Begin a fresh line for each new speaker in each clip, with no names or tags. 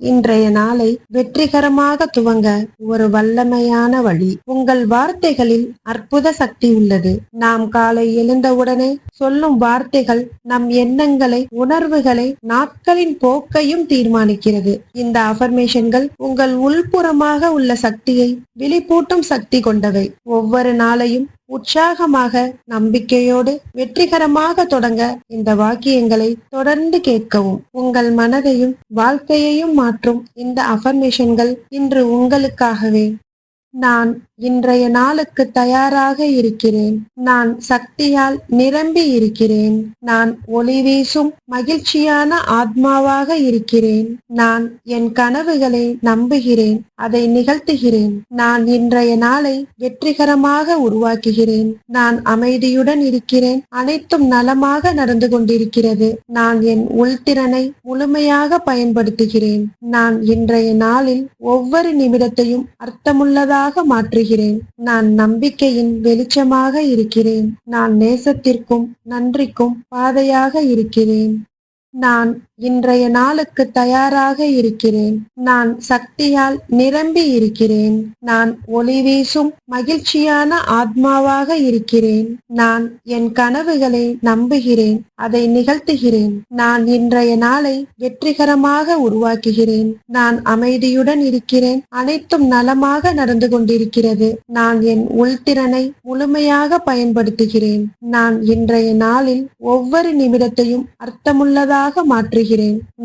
இன்றைய நாளை வெற்றிகரமாக துவங்க ஒரு வல்லமையான வழி. உங்கள் வார்த்தைகளில் அற்புத சக்தி உள்ளது. நாம் காலை எழுந்தவுடனே சொல்லும் வார்த்தைகள் நம் எண்ணங்களை, உணர்வுகளை, நாட்களின் போக்கையும் தீர்மானிக்கிறது. இந்த அஃபர்மேஷன்கள் உங்கள் உள்புறமாக உள்ள சக்தியை விழிப்பூட்டும் சக்தி கொண்டவை. ஒவ்வொரு நாளையும் உற்சாகமாக, நம்பிக்கையோடு, வெற்றிகரமாக தொடங்க இந்த வாக்கியங்களை தொடர்ந்து கேட்கவும். உங்கள் மனதையும் வாழ்க்கையையும் மாற்றும் இந்த அஃபர்மேஷன்கள் இன்று உங்களுக்காகவே. நான் இன்றைய நாளுக்கு தயாராக இருக்கிறேன். நான் சக்தியால் நிரம்பி இருக்கிறேன். நான் ஒளி வீசும் மகிழ்ச்சியான ஆத்மாவாக இருக்கிறேன். நான் என் கனவுகளை நம்புகிறேன், அதை நிகழ்த்துகிறேன். நான் இன்றைய நாளை வெற்றிகரமாக உருவாக்குகிறேன். நான் அமைதியுடன் இருக்கிறேன், அனைத்தும் நலமாக நடந்து கொண்டிருக்கிறது. நான் என் உள்திறனை முழுமையாக பயன்படுத்துகிறேன். நான் இன்றைய நாளில் ஒவ்வொரு நிமிடத்தையும் அர்த்தமுள்ளதாக மாற்றுகிறேன். நான் நம்பிக்கையின் வெளிச்சமாக இருக்கிறேன். நான் நேசத்திற்கும் நன்றிக்கும் பாதையாக இருக்கிறேன். நான் இன்றைய நாளுக்கு தயாராக இருக்கிறேன். நான் சக்தியால் நிரம்பி இருக்கிறேன். நான் ஒளி வீசும் மகிழ்ச்சியான ஆத்மாவாக இருக்கிறேன். நான் என் கனவுகளை நம்புகிறேன், அதை நிகழ்த்துகிறேன். நான் இன்றைய நாளை வெற்றிகரமாக உருவாக்குகிறேன். நான் அமைதியுடன் இருக்கிறேன், அனைத்தும் நலமாக நடந்து கொண்டிருக்கிறது. நான் என் உள்திறனை முழுமையாக பயன்படுத்துகிறேன். நான் இன்றைய நாளில் ஒவ்வொரு நிமிடத்தையும் அர்த்தமுள்ளதாக மாற்றுகிறேன்.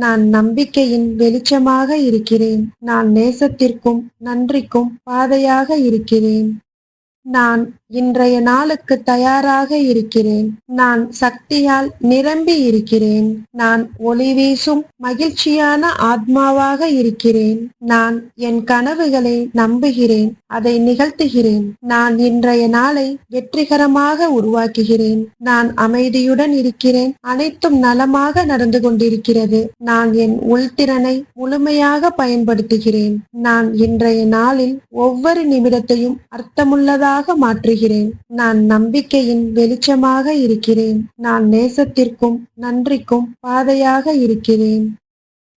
நான் நம்பிக்கையின் வெளிச்சமாக இருக்கிறேன். நான் நேசத்திற்கும் நன்றிக்கும் பாதையாக இருக்கிறேன். நான் இன்றைய நாளுக்கு தயாராக இருக்கிறேன். நான் சக்தியால் நிரம்பி இருக்கிறேன். நான் ஒளி வீசும் மகிழ்ச்சியான ஆத்மாவாக இருக்கிறேன். நான் என் கனவுகளை நம்புகிறேன், அதை நிகழ்த்துகிறேன். நான் இன்றைய நாளை வெற்றிகரமாக உருவாக்குகிறேன். நான் அமைதியுடன் இருக்கிறேன், அனைத்தும் நலமாக நடந்து கொண்டிருக்கிறது. நான் என் உள்திறனை முழுமையாக பயன்படுத்துகிறேன். நான் இன்றைய நாளில் ஒவ்வொரு நிமிடத்தையும் அர்த்தமுள்ளதாக மாற்றுகிறேன். நான் நம்பிக்கையின் வெளிச்சமாக இருக்கிறேன். நான் நேசத்திற்கும் நன்றிக்கும் பாதையாக இருக்கிறேன்.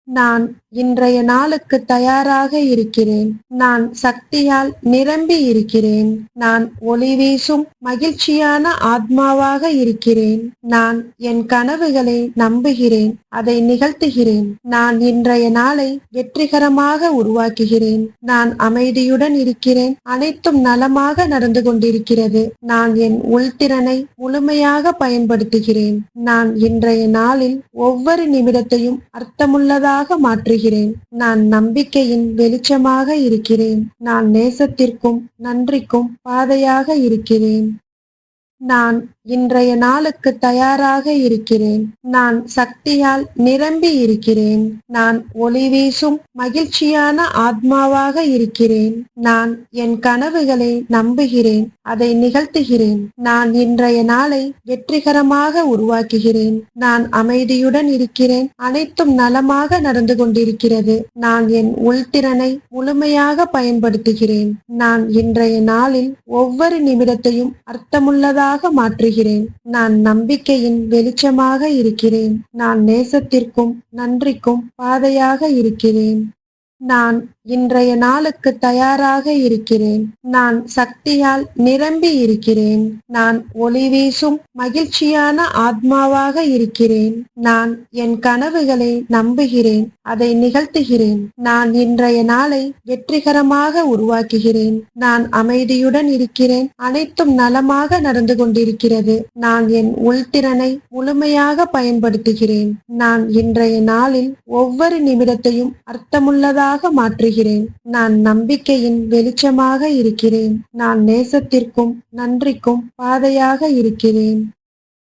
நான் இன்றைய நாளுக்கு தயாராக இருக்கிறேன். நான் சக்தியால் நிரம்பி இருக்கிறேன். நான் ஒளி வீசும் மகிழ்ச்சியான ஆத்மாவாக இருக்கிறேன். நான் என் கனவுகளை நம்புகிறேன், அதை நிகழ்த்துகிறேன். நான் இன்றைய நாளை வெற்றிகரமாக உருவாக்குகிறேன். நான் அமைதியுடன் இருக்கிறேன், அனைத்தும் நலமாக நடந்து கொண்டிருக்கிறது. நான் என் உள்திறனை முழுமையாக பயன்படுத்துகிறேன். நான் இன்றைய நாளில் ஒவ்வொரு நிமிடத்தையும் அர்த்தமுள்ளதாக மாற்றுகிறேன். நான் நம்பிக்கையின் வெளிச்சமாக இருக்கிறேன். நான் நேசத்திற்கும் நன்றிக்கும் பாதையாக இருக்கிறேன். நான் இன்றைய நாளுக்கு தயாராக இருக்கிறேன். நான் சக்தியால் நிரம்பி இருக்கிறேன். நான் ஒளி வீசும் மகிழ்ச்சியான ஆத்மாவாக இருக்கிறேன். நான் என் கனவுகளை நம்புகிறேன், அதை நிகழ்த்துகிறேன். நான் இன்றைய நாளை வெற்றிகரமாக உருவாக்குகிறேன். நான் அமைதியுடன் இருக்கிறேன், அனைத்தும் நலமாக நடந்து கொண்டிருக்கிறது. நான் என் உள்திறனை முழுமையாக பயன்படுத்துகிறேன். நான் இன்றைய நாளில் ஒவ்வொரு நிமிடத்தையும் அர்த்தமுள்ளதாக மாற்றுகிறேன். நான் நம்பிக்கையின் வெளிச்சமாக இருக்கிறேன். நான் நேசத்திற்கும் நன்றிக்கும் பாதையாக இருக்கிறேன். நான் இன்றைய நாளுக்கு தயாராக இருக்கிறேன். நான் சக்தியால் நிரம்பி இருக்கிறேன். நான் ஒளி வீசும் மகிழ்ச்சியான ஆத்மாவாக இருக்கிறேன். நான் என் கனவுகளை நம்புகிறேன், அதை நிகழ்த்துகிறேன். நான் இன்றைய நாளை வெற்றிகரமாக உருவாக்குகிறேன். நான் அமைதியுடன் இருக்கிறேன், அனைத்தும் நலமாக நடந்து கொண்டிருக்கிறது. நான் என் உள்திறனை முழுமையாக பயன்படுத்துகிறேன். நான் இன்றைய நாளில் ஒவ்வொரு நிமிடத்தையும் அர்த்தமுள்ளதாக மாற்றுகிறேன். நான் நம்பிக்கையின் வெளிச்சமாக இருக்கிறேன். நான் நேசத்திற்கும் நன்றிக்கும் பாதையாக இருக்கிறேன்.